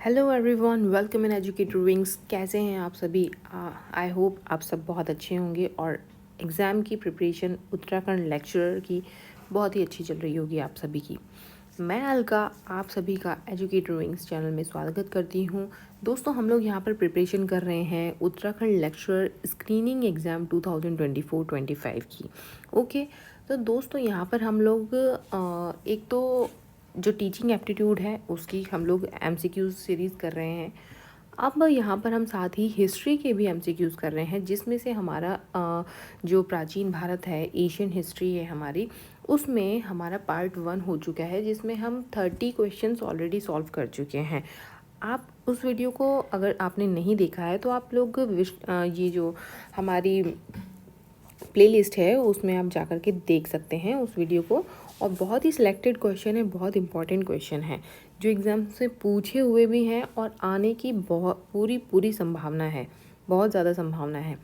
Hello everyone, welcome in educator wings. कैसे हैं आप सभी? आई होप आप सब बहुत अच्छे होंगे और एग्ज़ाम की प्रिपरेशन उत्तराखंड लेक्चरर की बहुत ही अच्छी चल रही होगी आप सभी की। मैं अलका आप सभी का एजुकेटर विंग्स चैनल में स्वागत करती हूं। दोस्तों, हम लोग यहाँ पर प्रिपरेशन कर रहे हैं उत्तराखंड लेक्चरर स्क्रीनिंग एग्ज़ाम 2024-25 की। ओके, तो दोस्तों यहाँ पर हम लोग एक तो जो टीचिंग एप्टीट्यूड है उसकी हम लोग एमसीक्यूज़ सीरीज़ कर रहे हैं। अब यहाँ पर हम साथ ही हिस्ट्री के भी एमसीक्यूज़ कर रहे हैं, जिसमें से हमारा जो प्राचीन भारत है, एशियन हिस्ट्री है हमारी, उसमें हमारा पार्ट 1 हो चुका है, जिसमें हम 30 क्वेश्चंस ऑलरेडी सॉल्व कर चुके हैं। आप उस वीडियो को अगर आपने नहीं देखा है तो आप लोग ये जो हमारी प्लेलिस्ट है उसमें आप जाकर के देख सकते हैं उस वीडियो को। और बहुत ही सिलेक्टेड क्वेश्चन है, बहुत इंपॉर्टेंट क्वेश्चन है जो एग्ज़ाम से पूछे हुए भी हैं और आने की बहुत पूरी संभावना है, बहुत ज़्यादा संभावना है।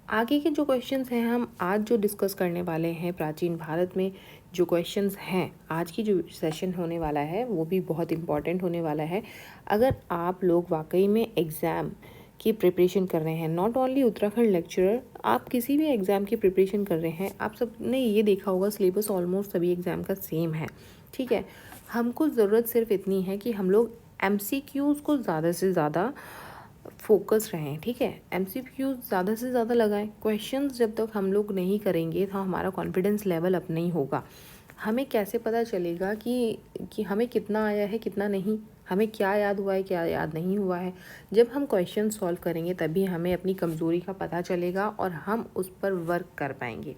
आगे के जो क्वेश्चंस हैं हम आज जो डिस्कस करने वाले हैं, प्राचीन भारत में जो क्वेश्चंस हैं, आज की जो सेशन होने वाला है वो भी बहुत इम्पॉर्टेंट होने वाला है। अगर आप लोग वाकई में एग्ज़ाम की प्रिपरेशन कर रहे हैं, नॉट ओनली उत्तराखंड लेक्चरर, आप किसी भी एग्ज़ाम की प्रिपरेशन कर रहे हैं, आप सब ने ये देखा होगा सिलेबस ऑलमोस्ट सभी एग्ज़ाम का सेम है। ठीक है, हमको ज़रूरत सिर्फ इतनी है कि हम लोग एमसीक्यूज़ को ज़्यादा से ज़्यादा फोकस रहें। ठीक है, एमसीक्यूज़ ज़्यादा से ज़्यादा लगाएं। क्वेश्चंस जब तक हम लोग नहीं करेंगे तो हमारा कॉन्फिडेंस लेवल अप नहीं होगा। हमें कैसे पता चलेगा कि हमें कितना आया है कितना नहीं, हमें क्या याद हुआ है क्या याद नहीं हुआ है। जब हम क्वेश्चन सॉल्व करेंगे तभी हमें अपनी कमज़ोरी का पता चलेगा और हम उस पर वर्क कर पाएंगे।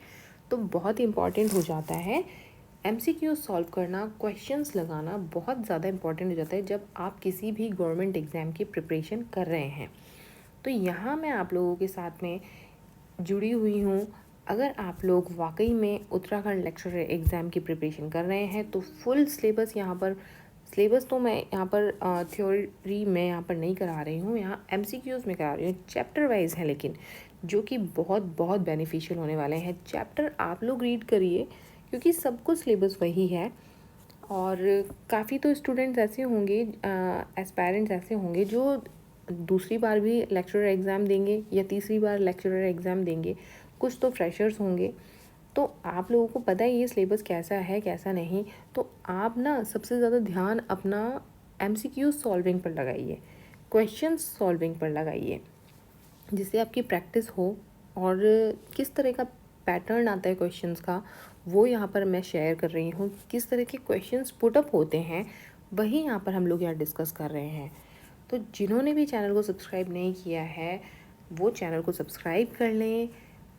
तो बहुत इम्पॉर्टेंट हो जाता है एमसीक्यू सॉल्व करना, क्वेश्चंस लगाना बहुत ज़्यादा इम्पॉर्टेंट हो जाता है जब आप किसी भी गवर्नमेंट एग्ज़ाम की प्रिपरेशन कर रहे हैं। तो यहाँ मैं आप लोगों के साथ में जुड़ी हुई हूँ। अगर आप लोग वाकई में उत्तराखंड लेक्चरर एग्ज़ाम की प्रिपरेशन कर रहे हैं तो फुल सिलेबस यहाँ पर, सिलेबस तो मैं यहाँ पर थ्योरी में यहाँ पर नहीं करा रही हूँ, यहाँ एमसीक्यूज़ में करा रही हूँ। चैप्टर वाइज है लेकिन जो कि बहुत बहुत बेनिफिशियल होने वाले हैं। चैप्टर आप लोग रीड करिए क्योंकि सब कुछ सिलेबस वही है। और काफ़ी तो स्टूडेंट्स ऐसे होंगे, एस्पायरेंट्स ऐसे होंगे जो दूसरी बार भी लेक्चरर एग्ज़ाम देंगे या तीसरी बार लेक्चरर एग्ज़ाम देंगे। कुछ तो फ्रेशर्स होंगे। तो आप लोगों को पता है ये सिलेबस कैसा है कैसा नहीं। तो आप ना सबसे ज़्यादा ध्यान अपना एमसीक्यू सॉल्विंग पर लगाइए, क्वेश्चन सॉल्विंग पर लगाइए, जिससे आपकी प्रैक्टिस हो। और किस तरह का पैटर्न आता है क्वेश्चंस का वो यहाँ पर मैं शेयर कर रही हूँ। किस तरह के क्वेश्चंस पुटअप होते हैं वही यहाँ पर हम लोग यहाँ डिस्कस कर रहे हैं। तो जिन्होंने भी चैनल को सब्सक्राइब नहीं किया है वो चैनल को सब्सक्राइब कर लें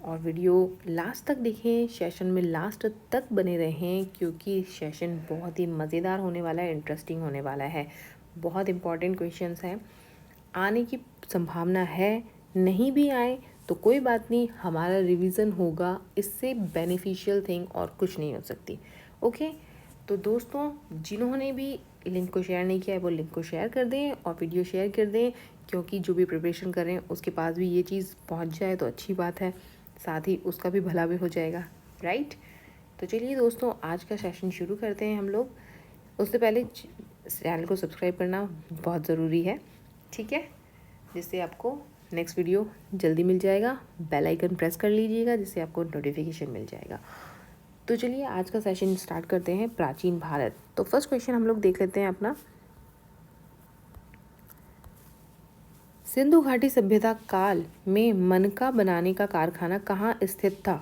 और वीडियो लास्ट तक देखें, सेशन में लास्ट तक बने रहें क्योंकि सेशन बहुत ही मज़ेदार होने वाला है, इंटरेस्टिंग होने वाला है। बहुत इंपॉर्टेंट क्वेश्चंस हैं, आने की संभावना है। नहीं भी आए तो कोई बात नहीं, हमारा रिवीजन होगा, इससे बेनिफिशियल थिंग और कुछ नहीं हो सकती। ओके, तो दोस्तों जिन्होंने भी लिंक को शेयर नहीं किया है वो लिंक को शेयर कर दें और वीडियो शेयर कर दें, क्योंकि जो भी प्रिपरेशन कर रहे हैं उसके पास भी ये चीज़ पहुंच जाए तो अच्छी बात है, साथ ही उसका भी भला भी हो जाएगा, राइट। तो चलिए दोस्तों, आज का सेशन शुरू करते हैं हम लोग। उससे पहले चैनल को सब्सक्राइब करना बहुत ज़रूरी है, ठीक है, जिससे आपको नेक्स्ट वीडियो जल्दी मिल जाएगा। बेल आइकन प्रेस कर लीजिएगा जिससे आपको नोटिफिकेशन मिल जाएगा। तो चलिए आज का सेशन स्टार्ट करते हैं, प्राचीन भारत। तो फर्स्ट क्वेश्चन हम लोग देख लेते हैं अपना, सिंधु घाटी सभ्यता काल में मनका बनाने का कारखाना कहाँ स्थित था?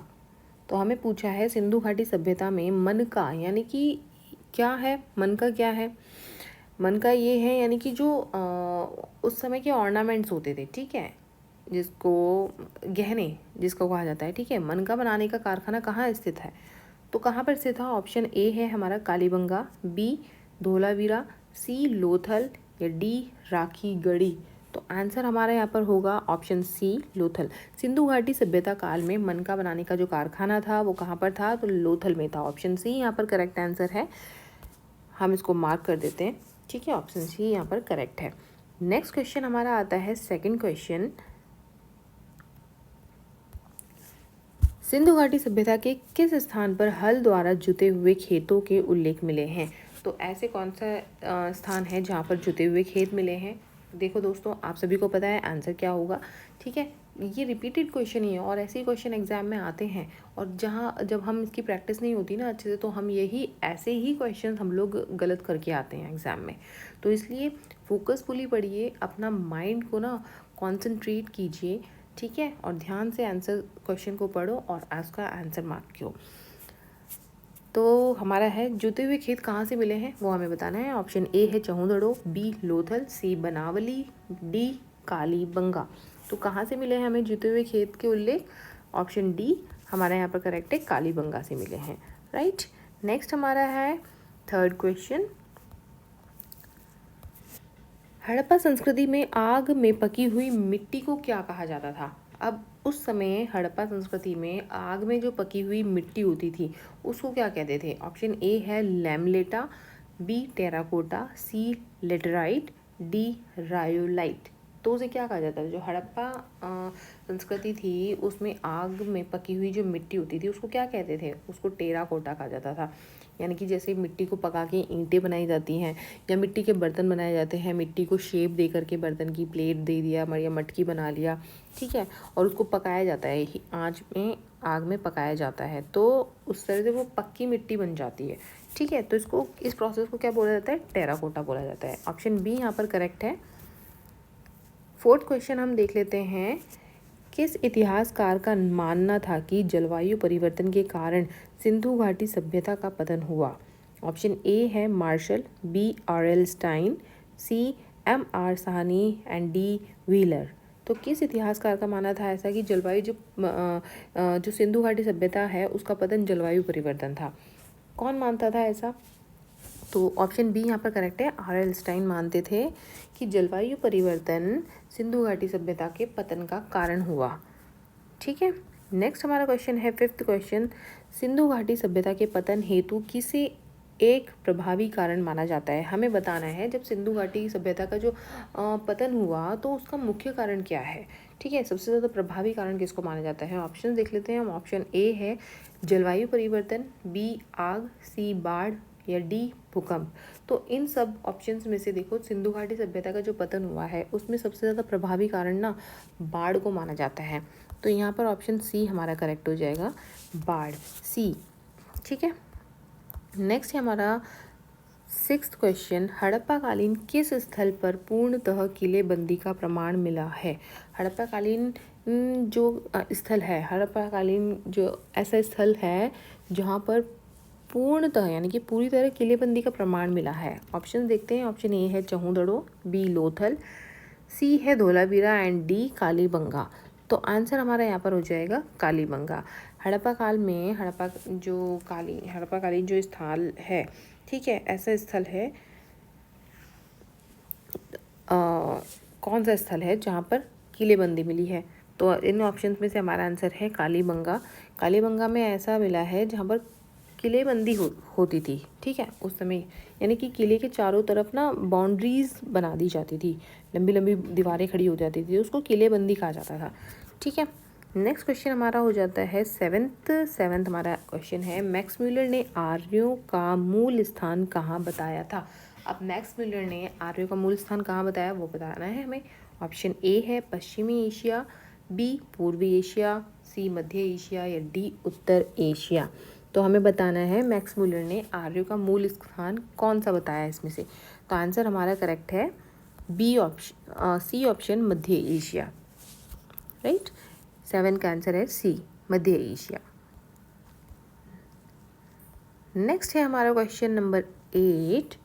तो हमें पूछा है सिंधु घाटी सभ्यता में मनका यानी कि क्या है, मनका क्या है? मनका ये है यानी कि जो उस समय के ऑर्नामेंट्स होते थे, ठीक है, जिसको गहने जिसको कहा जाता है, ठीक है। मनका बनाने का कारखाना कहाँ स्थित है? तो कहाँ पर स्थित था? ऑप्शन ए है हमारा कालीबंगा, बी धोलावीरा, सी लोथल या डी राखी गढ़ी। तो आंसर हमारा यहाँ पर होगा ऑप्शन सी लोथल। सिंधु घाटी सभ्यता काल में मनका बनाने का जो कारखाना था वो कहाँ पर था? तो लोथल में था। ऑप्शन सी यहाँ पर करेक्ट आंसर है, हम इसको मार्क कर देते हैं, ठीक है, ऑप्शन सी यहाँ पर करेक्ट है। नेक्स्ट क्वेश्चन हमारा आता है सेकंड क्वेश्चन, सिंधु घाटी सभ्यता के किस स्थान पर हल द्वारा जुते हुए खेतों के उल्लेख मिले हैं? तो ऐसे कौन सा स्थान है जहाँ पर जुते हुए खेत मिले हैं? देखो दोस्तों, आप सभी को पता है आंसर क्या होगा, ठीक है। ये रिपीटेड क्वेश्चन ही है और ऐसे ही क्वेश्चन एग्जाम में आते हैं, और जहाँ जब हम इसकी प्रैक्टिस नहीं होती ना अच्छे से, तो हम यही ऐसे ही क्वेश्चन हम लोग गलत करके आते हैं एग्ज़ाम में। तो इसलिए फोकसफुली पढ़िए, अपना माइंड को ना कॉन्सेंट्रेट कीजिए, ठीक है, और ध्यान से आंसर क्वेश्चन को पढ़ो और उसका आंसर मार्क करो। तो हमारा है जुते हुए खेत कहाँ से मिले हैं वो हमें बताना है। ऑप्शन ए है चहुंदड़ो, बी लोथल, सी बनावली, डी कालीबंगा। तो कहाँ से मिले हैं हमें जुते हुए खेत के उल्लेख? ऑप्शन डी हमारा यहाँ पर करेक्ट है, कालीबंगा से मिले हैं, राइट। नेक्स्ट हमारा है थर्ड क्वेश्चन, हड़प्पा संस्कृति में आग में पकी हुई मिट्टी को क्या कहा जाता था? अब उस समय हड़प्पा संस्कृति में आग में जो पकी हुई मिट्टी होती थी उसको क्या कहते थे? ऑप्शन ए है लैमलेटा, बी टेराकोटा, सी लेटराइट, डी रायोलाइट। तो उसे क्या कहा जाता था? जो हड़प्पा संस्कृति थी उसमें आग में पकी हुई जो मिट्टी होती थी उसको क्या कहते थे? उसको टेराकोटा कहा जाता था। यानी कि जैसे मिट्टी को पका के ईंटें बनाई जाती हैं या मिट्टी के बर्तन बनाए जाते हैं, मिट्टी को शेप दे करके बर्तन की प्लेट दे दिया या मटकी बना लिया, ठीक है, और उसको पकाया जाता है, आग में पकाया जाता है, तो उस तरह से वो पक्की मिट्टी बन जाती है, ठीक है। तो इस प्रोसेस को क्या बोला जाता है? टेराकोटा बोला जाता है। ऑप्शन बी यहाँ पर करेक्ट है। फोर्थ क्वेश्चन हम देख लेते हैं, किस इतिहासकार का मानना था कि जलवायु परिवर्तन के कारण सिंधु घाटी सभ्यता का पतन हुआ? ऑप्शन ए है Marshall, B R.L. Stein, C M.R. Sahni and D Wheeler. तो किस इतिहासकार का मानना था ऐसा कि जलवायु जो सिंधु घाटी सभ्यता है उसका पतन जलवायु परिवर्तन था? कौन मानता था ऐसा? तो ऑप्शन बी यहाँ पर करेक्ट है, R.L. स्टाइन मानते थे कि जलवायु परिवर्तन सिंधु घाटी सभ्यता के पतन का कारण हुआ, ठीक है। नेक्स्ट हमारा क्वेश्चन है फिफ्थ क्वेश्चन, सिंधु घाटी सभ्यता के पतन हेतु किसे एक प्रभावी कारण माना जाता है? हमें बताना है जब सिंधु घाटी सभ्यता का जो पतन हुआ तो उसका मुख्य कारण क्या है, ठीक है। सबसे ज़्यादा प्रभावी कारण किसको माना जाता है? ऑप्शन देख लेते हैं हम। ऑप्शन ए है जलवायु परिवर्तन, बी आग, सी बाढ़ या डी भूकंप। तो इन सब ऑप्शंस में से देखो, सिंधु घाटी सभ्यता का जो पतन हुआ है उसमें सबसे ज़्यादा प्रभावी कारण ना बाढ़ को माना जाता है। तो यहाँ पर ऑप्शन सी हमारा करेक्ट हो जाएगा, बाढ़, सी, ठीक है। नेक्स्ट है हमारा सिक्स्थ क्वेश्चन, हड़प्पा कालीन किस स्थल पर पूर्णतः किलेबंदी का प्रमाण मिला है? हड़प्पा कालीन जो स्थल है, हड़प्पा कालीन जो ऐसा स्थल है जहाँ पर पूर्णतः यानी कि पूरी तरह किलेबंदी का प्रमाण मिला है। ऑप्शन देखते हैं। ऑप्शन ए है चहुंदड़ो, बी लोथल, सी है धोलावीरा एंड डी कालीबंगा। तो आंसर हमारा यहाँ पर हो जाएगा कालीबंगा। हड़प्पा काल में हड़प्पा कालीन जो स्थल है, ठीक है, ऐसा स्थल है, कौन सा स्थल है जहाँ पर किलेबंदी मिली है? तो इन ऑप्शंस में से हमारा आंसर है कालीबंगा। कालीबंगा में ऐसा मिला है जहाँ पर किलेबंदी होती थी, ठीक है, उस समय, यानी कि किले के चारों तरफ ना बाउंड्रीज बना दी जाती थी, लंबी लंबी दीवारें खड़ी हो जाती थी, उसको किलेबंदी कहा जाता था, ठीक है। नेक्स्ट क्वेश्चन हमारा हो जाता है सेवेंथ हमारा क्वेश्चन है, मैक्स म्यूलर ने आर्यों का मूल स्थान कहाँ बताया था? अब मैक्स म्यूलर ने आर्यों का मूल स्थान कहाँ बताया वो बताना है हमें। ऑप्शन ए है पश्चिमी एशिया, बी पूर्वी एशिया, सी मध्य एशिया या डी उत्तर एशिया। तो हमें बताना है मैक्स म्यूलर ने आर्यों का मूल स्थान कौन सा बताया इसमें से। तो आंसर हमारा करेक्ट है बी ऑप्शन, सी ऑप्शन, मध्य एशिया, राइट। 7 का आंसर है सी, मध्य एशिया। नेक्स्ट है हमारा क्वेश्चन नंबर 8,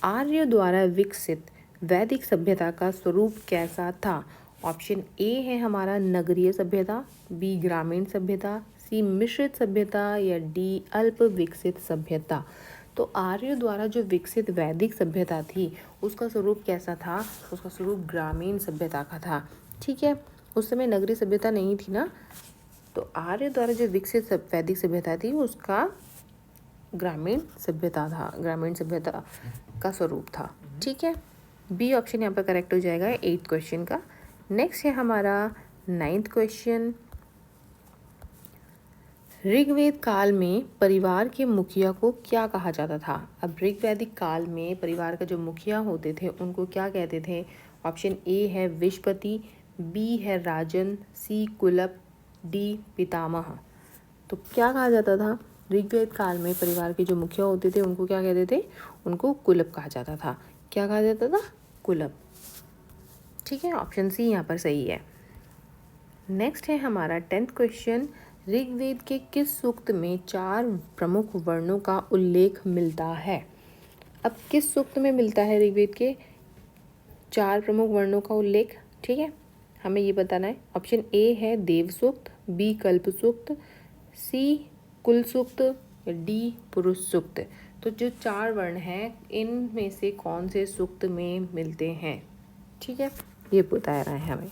आर्यों द्वारा विकसित वैदिक सभ्यता का स्वरूप कैसा था? ऑप्शन ए है हमारा नगरीय सभ्यता, बी ग्रामीण सभ्यता, सी मिश्रित सभ्यता या डी अल्प विकसित सभ्यता। तो आर्यों द्वारा जो विकसित वैदिक सभ्यता थी उसका स्वरूप कैसा था? उसका स्वरूप ग्रामीण सभ्यता का था, ठीक है। उस समय नगरीय सभ्यता नहीं थी ना, तो आर्यों द्वारा जो विकसित वैदिक सभ्यता थी उसका ग्रामीण सभ्यता था, ग्रामीण सभ्यता का स्वरूप था, ठीक है। बी ऑप्शन यहाँ पर करेक्ट हो जाएगा 8th क्वेश्चन का। नेक्स्ट है हमारा 9th क्वेश्चन, ऋग्वेद काल में परिवार के मुखिया को क्या कहा जाता था? अब ऋग्वैदिक काल में परिवार का जो मुखिया होते थे उनको क्या कहते थे? ऑप्शन ए है विशपति, बी है राजन, सी कुलप, डी पितामह। तो क्या कहा जाता था? ऋग्वेद काल में परिवार के जो मुखिया होते थे उनको क्या कहते थे? उनको कुलप कहा जाता था। क्या कहा जाता था? कुलप। ठीक है, ऑप्शन सी यहाँ पर सही है। नेक्स्ट है हमारा 10th क्वेश्चन। ऋग्वेद के किस सूक्त में 4 प्रमुख वर्णों का उल्लेख मिलता है? अब किस सूक्त में मिलता है ऋग्वेद के 4 प्रमुख वर्णों का उल्लेख? ठीक है, हमें ये बताना है। ऑप्शन ए है देव सूक्त, बी कल्प सूक्त, सी कुल सूक्त, डी पुरुष सूक्त। तो जो 4 वर्ण हैं इनमें से कौन से सूक्त में मिलते हैं? ठीक है, ये बता रहा है हमें।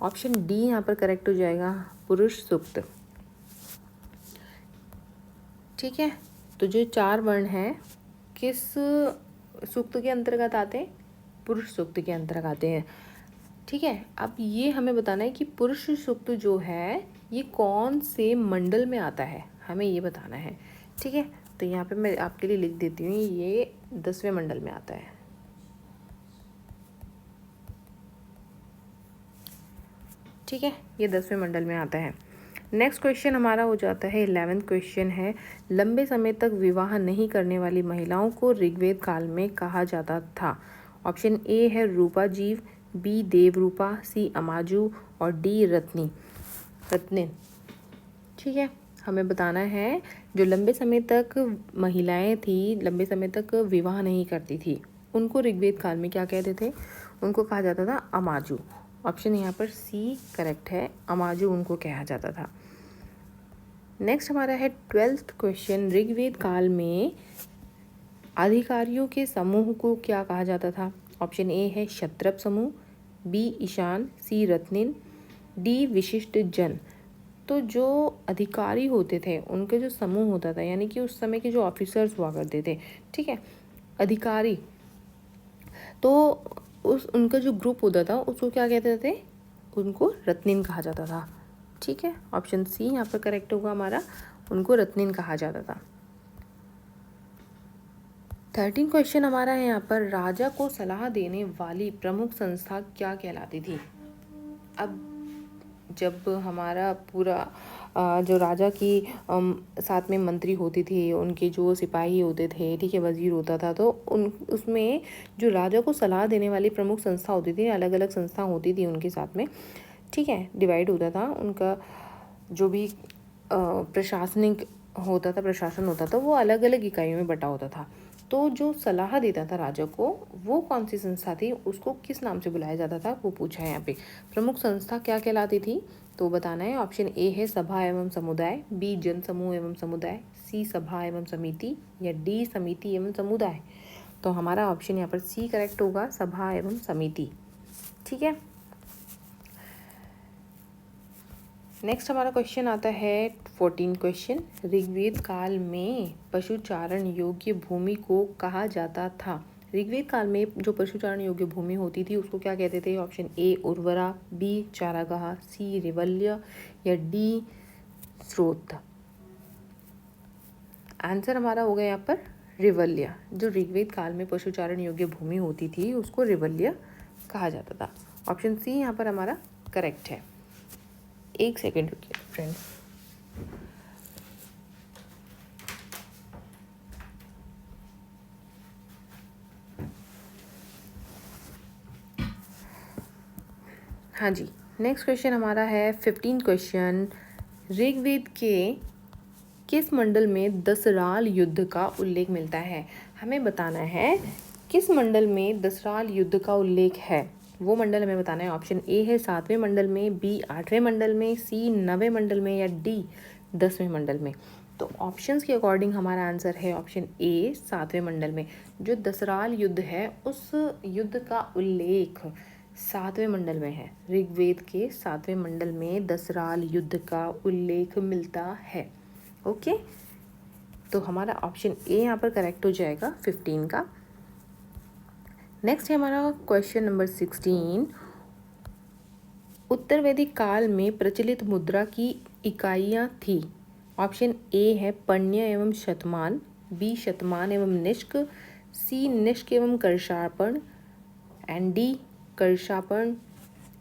ऑप्शन डी यहाँ पर करेक्ट हो जाएगा, पुरुष सूक्त। ठीक है, तो जो 4 वर्ण हैं किस सूक्त के अंतर्गत आते हैं? पुरुष सूक्त के अंतर्गत आते हैं। ठीक है, अब ये हमें बताना है कि पुरुष सूक्त जो है ये कौन से मंडल में आता है, हमें ये बताना है। ठीक है, तो यहाँ पे मैं आपके लिए लिख देती हूँ, ये 10वें मंडल में आता है। ठीक है, ये 10वें मंडल में आता है। नेक्स्ट क्वेश्चन हमारा हो जाता है 11th क्वेश्चन है। लंबे समय तक विवाह नहीं करने वाली महिलाओं को ऋग्वेद काल में कहा जाता था। ऑप्शन ए है रूपा जीव, बी देवरूपा, सी अमाजू और डी रत्निन। ठीक है, हमें बताना है जो लंबे समय तक महिलाएं थी, लंबे समय तक विवाह नहीं करती थी, उनको ऋग्वेद काल में क्या कहते थे? उनको कहा जाता था अमाजू। ऑप्शन यहाँ पर सी करेक्ट है, अमाजू उनको कहा जाता था। नेक्स्ट हमारा है 12th क्वेश्चन। ऋग्वेद काल में अधिकारियों के समूह को क्या कहा जाता था? ऑप्शन ए है क्षत्रप समूह, बी ईशान, सी रत्निन, डी विशिष्ट जन। तो जो अधिकारी होते थे उनके जो समूह होता था, यानी कि उस समय के जो ऑफिसर्स हुआ करते थे, ठीक है, अधिकारी, तो उस उनका जो ग्रुप होता था उसको क्या कहते थे? उनको रत्निन कहा जाता था। ठीक है, ऑप्शन सी यहाँ पर करेक्ट होगा हमारा, उनको रत्निन कहा जाता था। 13 क्वेश्चन हमारा है यहाँ पर, राजा को सलाह देने वाली प्रमुख संस्था क्या कहलाती थी? अब जब हमारा पूरा जो राजा की साथ में मंत्री होती थी, उनके जो सिपाही होते थे, ठीक है, वजीर होता था, तो उन उसमें जो राजा को सलाह देने वाली प्रमुख संस्था होती थी, अलग अलग संस्था होती थी उनके साथ में, ठीक है, डिवाइड होता था उनका जो भी प्रशासनिक होता था, प्रशासन होता था, वो अलग अलग इकाइयों में बटा होता था। तो जो सलाह देता था राजा को, वो कौन सी संस्था थी, उसको किस नाम से बुलाया जाता था, वो पूछा है यहाँ पे। प्रमुख संस्था क्या कहलाती थी, तो बताना है। ऑप्शन ए है सभा एवं समुदाय, बी जन समूह एवं समुदाय, सी सभा एवं समिति, या डी समिति एवं समुदाय। तो हमारा ऑप्शन यहाँ पर सी करेक्ट होगा, सभा एवं समिति। ठीक है, नेक्स्ट हमारा क्वेश्चन आता है 14 क्वेश्चन। ऋग्वेद काल में पशुचारण योग्य भूमि को कहा जाता था? ऋग्वेद काल में जो पशुचारण योग्य भूमि होती थी उसको क्या कहते थे? ऑप्शन ए उर्वरा, बी चारागाह, सी रिवल्य, या डी स्रोत। आंसर हमारा हो गया यहाँ पर रिवल्य। जो ऋग्वेद काल में पशुचारण योग्य भूमि होती थी उसको रिवल्य कहा जाता था। ऑप्शन सी यहाँ पर हमारा करेक्ट है। एक सेकेंड रुकिए फ्रेंड्स। हाँ जी, नेक्स्ट क्वेश्चन हमारा है 15 क्वेश्चन। ऋग्वेद के किस मंडल में दसराल युद्ध का उल्लेख मिलता है? हमें बताना है किस मंडल में दसराल युद्ध का उल्लेख है, वो मंडल हमें बताना है। ऑप्शन ए है 7वें मंडल में, बी 8वें मंडल में, सी 9वें मंडल में, या डी 10वें मंडल में। तो ऑप्शंस के अकॉर्डिंग हमारा आंसर है ऑप्शन ए 7वें मंडल में। जो दसराल युद्ध है उस युद्ध का उल्लेख 7वें मंडल में है। ऋग्वेद के 7वें मंडल में दसराल युद्ध का उल्लेख मिलता है। ओके, तो हमारा ऑप्शन ए यहाँ पर करेक्ट हो जाएगा 15 का। नेक्स्ट है हमारा क्वेश्चन नंबर 16। उत्तर वैदिक काल में प्रचलित मुद्रा की इकाइयाँ थी। ऑप्शन ए है पण्य एवं शतमान, बी शतमान एवं निष्क, सी निष्क एवं कर्षापण एंड डी कर्षापण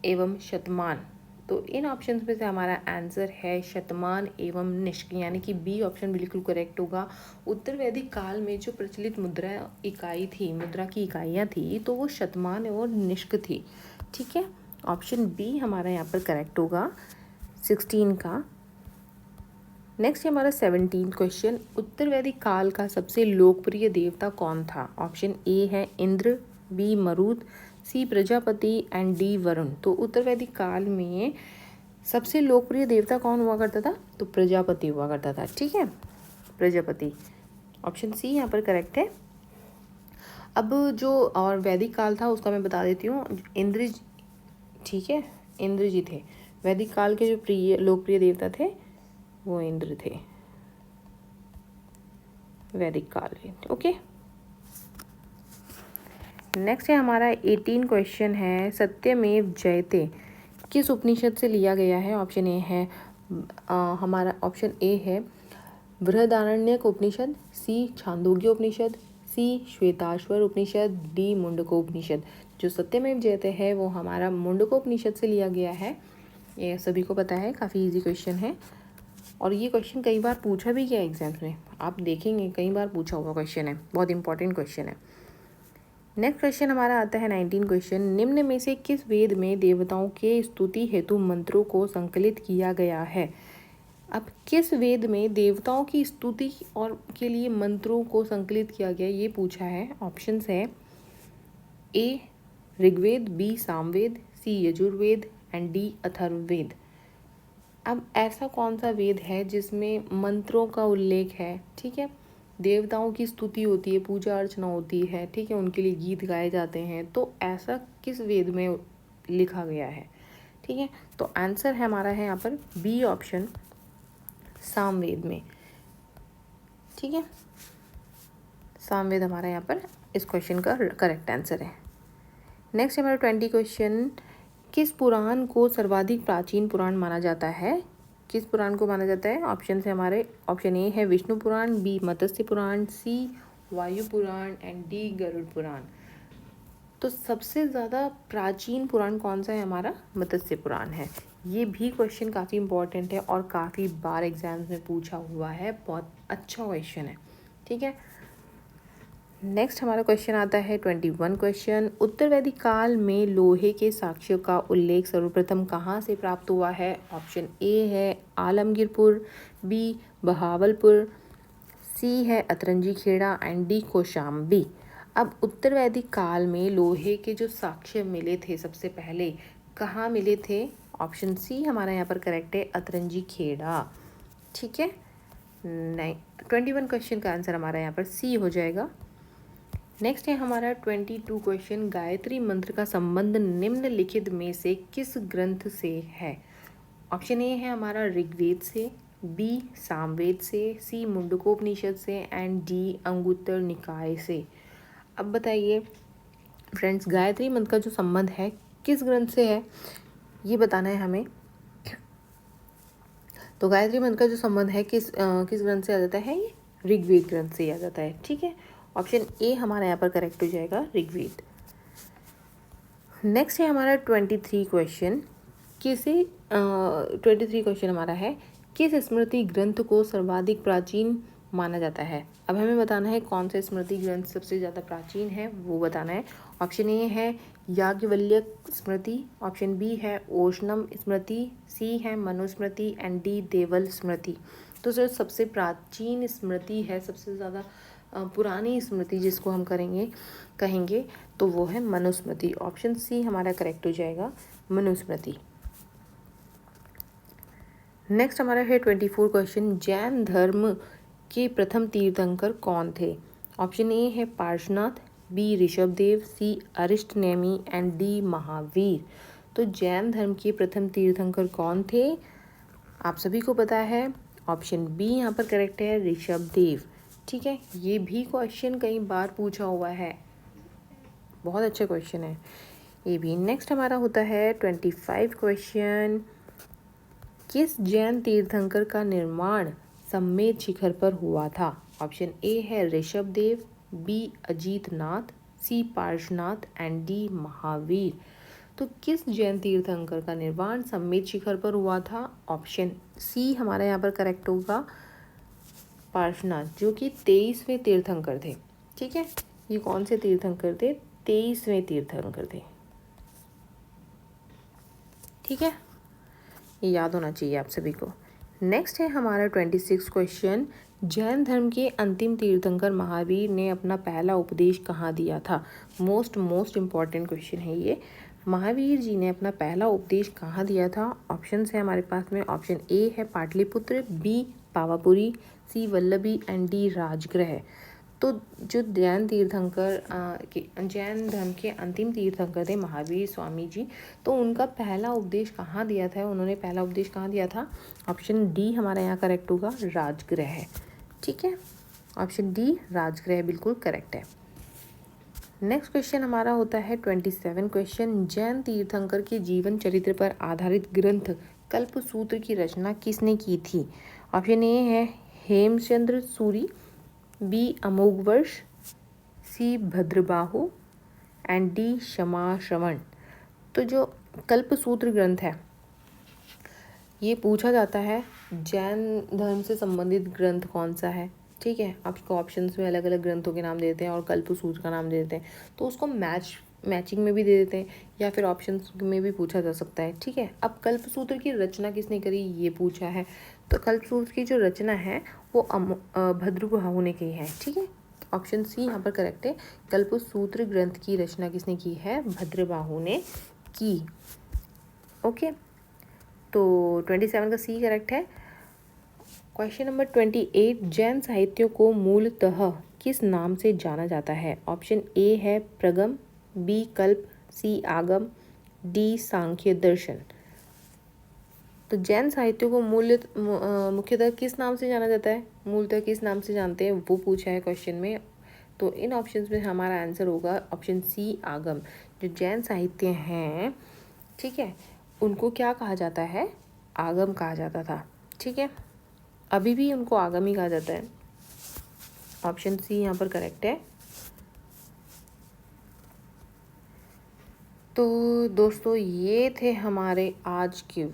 एवं शतमान। तो इन ऑप्शंस में से हमारा आंसर है शतमान एवं निष्क, यानी कि बी ऑप्शन बिल्कुल करेक्ट होगा। उत्तर वैदिक काल में जो प्रचलित मुद्रा इकाई थी, मुद्रा की इकाइयाँ थी, तो वो शतमान और निष्क थी। ठीक है, ऑप्शन बी हमारा यहाँ पर करेक्ट होगा 16 का। नेक्स्ट है हमारा 17 क्वेश्चन, उत्तर वैदिक काल का सबसे लोकप्रिय देवता कौन था? ऑप्शन ए है Indra, B Marut, C Prajapati and D Varun. तो उत्तर वैदिक काल में सबसे लोकप्रिय देवता कौन हुआ करता था? तो प्रजापति हुआ करता था। ठीक है, प्रजापति, ऑप्शन सी यहाँ पर करेक्ट है। अब जो और वैदिक काल था उसका मैं बता देती हूँ, इंद्र, ठीक है, इंद्र जी थे। वैदिक काल के जो प्रिय लोकप्रिय देवता थे वो इंद्र थे वैदिक काल में। ओके, नेक्स्ट है हमारा 18 क्वेश्चन है, सत्यमेव जयते किस उपनिषद से लिया गया है? ऑप्शन ए है हमारा ऑप्शन ए है बृहदारण्यक उपनिषद, सी छांदोग्य उपनिषद, सी श्वेताश्वर उपनिषद, डी मुंडकोपनिषद। जो सत्यमेव जयते है वो हमारा मुंडकोपनिषद से लिया गया है। ये सभी को पता है, काफ़ी इजी क्वेश्चन है और ये क्वेश्चन कई बार पूछा भी गया एग्जाम्स में, आप देखेंगे कई बार पूछा हुआ क्वेश्चन है, बहुत इंपॉर्टेंट क्वेश्चन है। नेक्स्ट क्वेश्चन हमारा आता है 19 क्वेश्चन, निम्न में से किस वेद में देवताओं के स्तुति हेतु मंत्रों को संकलित किया गया है? अब किस वेद में देवताओं की स्तुति और के लिए मंत्रों को संकलित किया गया, ये पूछा है। ऑप्शंस है A Rigveda, B Samaveda, C Yajurveda and D Atharvaveda. अब ऐसा कौन सा वेद है जिसमें मंत्रों का उल्लेख है? ठीक है, देवताओं की स्तुति होती है, पूजा अर्चना होती है, ठीक है, उनके लिए गीत गाए जाते हैं, तो ऐसा किस वेद में लिखा गया है? ठीक है, तो आंसर है हमारा है यहाँ पर बी ऑप्शन सामवेद में। ठीक है, सामवेद हमारा यहाँ पर इस क्वेश्चन का करेक्ट आंसर है। नेक्स्ट हमारा 20 क्वेश्चन, किस पुराण को सर्वाधिक प्राचीन पुराण माना जाता है? किस पुराण को माना जाता है? ऑप्शन है हमारे, ऑप्शन ए है विष्णु पुराण, बी मत्स्य पुराण, सी वायु पुराण एंड डी गरुड़ पुराण। तो सबसे ज़्यादा प्राचीन पुराण कौन सा है? हमारा मत्स्य पुराण है। ये भी क्वेश्चन काफ़ी इंपॉर्टेंट है और काफ़ी बार एग्जाम्स में पूछा हुआ है, बहुत अच्छा क्वेश्चन है। ठीक है, नेक्स्ट हमारा क्वेश्चन आता है 21 क्वेश्चन, उत्तर वैदिक काल में लोहे के साक्ष्यों का उल्लेख सर्वप्रथम कहाँ से प्राप्त हुआ है? ऑप्शन ए है आलमगीरपुर, बी बहावलपुर, सी है अतरंजी खेड़ा एंड डी कौशाम्बी। अब उत्तर वैदिक काल में लोहे के जो साक्ष्य मिले थे सबसे पहले कहाँ मिले थे? ऑप्शन सी हमारा यहाँ पर करेक्ट है, अतरंजी खेड़ा। ठीक है, 21 क्वेश्चन का आंसर हमारा यहाँ पर सी हो जाएगा। नेक्स्ट है हमारा 22 क्वेश्चन, गायत्री मंत्र का संबंध निम्नलिखित में से किस ग्रंथ से है? ऑप्शन ए है हमारा ऋग्वेद से, बी सामवेद से, सी मुंडकोपनिषद से एंड डी अंगुत्तर निकाय से। अब बताइए फ्रेंड्स, गायत्री मंत्र का जो संबंध है किस ग्रंथ से है, ये बताना है हमें। तो गायत्री मंत्र का जो संबंध है किस ग्रंथ से आ जाता है? ये ऋग्वेद ग्रंथ से आ जाता है। ठीक है, ऑप्शन ए हमारा यहाँ पर करेक्ट हो जाएगा, ऋग्वेद। नेक्स्ट है हमारा 23 क्वेश्चन, 23 क्वेश्चन हमारा है, किस स्मृति ग्रंथ को सर्वाधिक प्राचीन माना जाता है? अब हमें बताना है कौन सा स्मृति ग्रंथ सबसे ज़्यादा प्राचीन है, वो बताना है। ऑप्शन ए है याज्ञवल्क्य स्मृति, ऑप्शन बी है ओशनम स्मृति, सी है मनुस्मृति एंड डी देवल स्मृति। तो जो सबसे प्राचीन स्मृति है, सबसे ज़्यादा पुरानी स्मृति जिसको हम कहेंगे तो वो है मनुस्मृति। ऑप्शन सी हमारा करेक्ट हो जाएगा, मनुस्मृति। नेक्स्ट हमारा है 24 क्वेश्चन, जैन धर्म के प्रथम तीर्थंकर कौन थे? ऑप्शन ए है Parshvanath, B Rishabhdev, C Arishtanemi and D Mahavir. तो जैन धर्म के प्रथम तीर्थंकर कौन थे? आप सभी को पता है, ऑप्शन बी यहाँ पर करेक्ट है, ऋषभदेव। ठीक है, ये भी क्वेश्चन कई बार पूछा हुआ है, बहुत अच्छा क्वेश्चन है ये भी। नेक्स्ट हमारा होता है 25 क्वेश्चन, किस जैन तीर्थंकर का निर्माण समेत शिखर पर हुआ था? ऑप्शन ए है Rishabh Dev, B Ajit Nath, C Parshvanath and D Mahavir. तो किस जैन तीर्थंकर का निर्वाण समेत शिखर पर हुआ था? ऑप्शन सी हमारा यहाँ पर करेक्ट होगा, पार्श्वनाथ, जो कि 23वें तीर्थंकर थे। ठीक है, ये कौन से तीर्थंकर थे? 23वें तीर्थंकर थे। ठीक है, ये याद होना चाहिए आप सभी को। नेक्स्ट है हमारा 26 क्वेश्चन, जैन धर्म के अंतिम तीर्थंकर महावीर ने अपना पहला उपदेश कहाँ दिया था? मोस्ट इम्पॉर्टेंट क्वेश्चन है ये। महावीर जी ने अपना पहला उपदेश कहाँ दिया था? ऑप्शन है हमारे पास में, ऑप्शन ए है Pataliputra, B Pavapuri, C Vallabhi and D Rajgriha. तो जो जैन धर्म के अंतिम तीर्थंकर थे महावीर स्वामी जी, तो उनका पहला उपदेश कहाँ दिया था? उन्होंने पहला उपदेश कहाँ दिया था? ऑप्शन डी हमारा यहाँ करेक्ट होगा, राजगृह। ठीक है, ऑप्शन डी राजगृह बिल्कुल करेक्ट है। नेक्स्ट क्वेश्चन हमारा होता है 27 क्वेश्चन, जैन तीर्थंकर के जीवन चरित्र पर आधारित ग्रंथ कल्पसूत्र की रचना किसने की थी? ऑप्शन ए है Hemchandra Suri, B Amoghavarsha, C Bhadrabahu and D Kshama Shravan. तो जो कल्पसूत्र ग्रंथ है, ये पूछा जाता है जैन धर्म से संबंधित ग्रंथ कौन सा है। ठीक है, आपको ऑप्शंस में अलग अलग ग्रंथों के नाम दे देते हैं और कल्पसूत्र का नाम दे देते हैं, तो उसको मैचिंग में भी दे देते हैं या फिर ऑप्शंस में भी पूछा जा सकता है। ठीक है, अब कल्पसूत्र की रचना किसने करी ये पूछा है, तो कल्पसूत्र की जो रचना है वो भद्रबाहु ने की है। ठीक है, ऑप्शन सी यहाँ पर करेक्ट है, कल्पसूत्र ग्रंथ की रचना किसने की है? भद्रबाहु ने की। ओके, तो 27 का सी करेक्ट है। क्वेश्चन नंबर 28, जैन साहित्य को मूलतः किस नाम से जाना जाता है? ऑप्शन ए है प्रगम, बी कल्प, सी आगम, डी सांख्य दर्शन। तो जैन साहित्य को मुख्यतः किस नाम से जाना जाता है? मूलतः किस नाम से जानते हैं वो पूछा है क्वेश्चन में। तो इन ऑप्शंस में हमारा आंसर होगा ऑप्शन सी आगम। जो जैन साहित्य हैं, ठीक है, उनको क्या कहा जाता है? आगम कहा जाता था। ठीक है, अभी भी उनको आगम ही कहा जाता है। ऑप्शन सी यहाँ पर करेक्ट है। तो दोस्तों ये थे हमारे आज के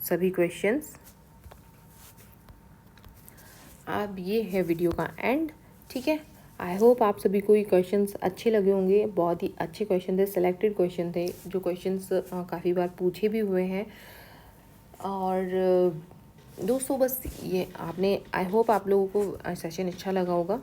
सभी क्वेश्चंस। अब ये है वीडियो का एंड। ठीक है, आई होप आप सभी को ये क्वेश्चंस अच्छे लगे होंगे। बहुत ही अच्छे क्वेश्चन थे, सिलेक्टेड क्वेश्चन थे, जो क्वेश्चंस काफ़ी बार पूछे भी हुए हैं। और दोस्तों बस ये आपने, आई होप आप लोगों को सेशन अच्छा लगा होगा।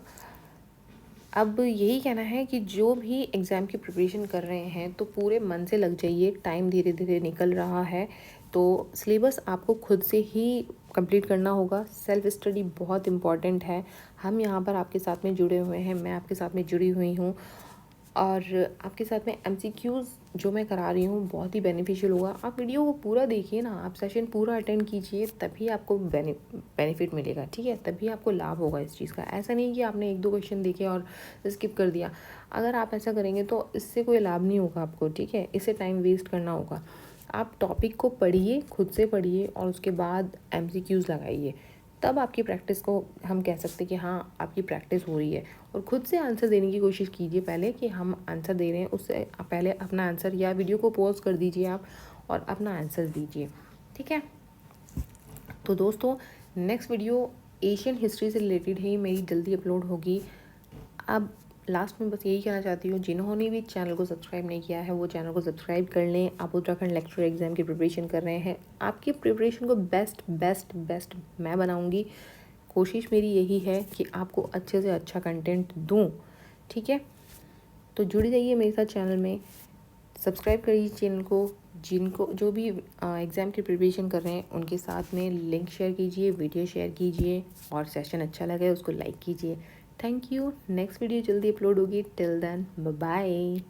अब यही कहना है कि जो भी एग्ज़ाम की प्रिपरेशन कर रहे हैं तो पूरे मन से लग जाइए। टाइम धीरे धीरे निकल रहा है, तो सिलेबस आपको खुद से ही कंप्लीट करना होगा। सेल्फ स्टडी बहुत इम्पॉर्टेंट है। हम यहाँ पर आपके साथ में जुड़े हुए हैं, मैं आपके साथ में जुड़ी हुई हूँ, और आपके साथ में MCQs जो मैं करा रही हूँ बहुत ही बेनिफिशियल होगा। आप वीडियो को पूरा देखिए ना, आप सेशन पूरा अटेंड कीजिए, तभी आपको बेनिफिट मिलेगा। ठीक है, तभी आपको लाभ होगा इस चीज़ का। ऐसा नहीं कि आपने 1-2 क्वेश्चन देखे और स्किप कर दिया। अगर आप ऐसा करेंगे तो इससे कोई लाभ नहीं होगा आपको। ठीक है, इससे टाइम वेस्ट करना होगा। आप टॉपिक को पढ़िए, खुद से पढ़िए, और उसके बाद MCQs लगाइए, तब आपकी प्रैक्टिस को हम कह सकते हैं कि हाँ आपकी प्रैक्टिस हो रही है। और खुद से आंसर देने की कोशिश कीजिए पहले, कि हम आंसर दे रहे हैं उससे पहले अपना आंसर, या वीडियो को पॉज कर दीजिए आप और अपना आंसर दीजिए। ठीक है, तो दोस्तों नेक्स्ट वीडियो एशियन हिस्ट्री से रिलेटेड है, मेरी जल्दी अपलोड होगी। अब लास्ट में बस यही कहना चाहती हूँ, जिन्होंने भी चैनल को सब्सक्राइब नहीं किया है वो चैनल को सब्सक्राइब कर लें। आप उत्तराखंड लेक्चर एग्ज़ाम की प्रिपरेशन कर रहे हैं, आपकी प्रिपरेशन को बेस्ट मैं बनाऊँगी। कोशिश मेरी यही है कि आपको अच्छे से अच्छा कंटेंट दूँ। ठीक है, तो जुड़ी रहिए मेरे साथ चैनल में, सब्सक्राइब करिए चैनल को। जिनको जो भी एग्ज़ाम की प्रिपरेशन कर रहे हैं उनके साथ में लिंक शेयर कीजिए, वीडियो शेयर कीजिए, और सेशन अच्छा लगे उसको लाइक कीजिए। Thank you. नेक्स्ट वीडियो जल्दी अपलोड होगी। Till then bye bye.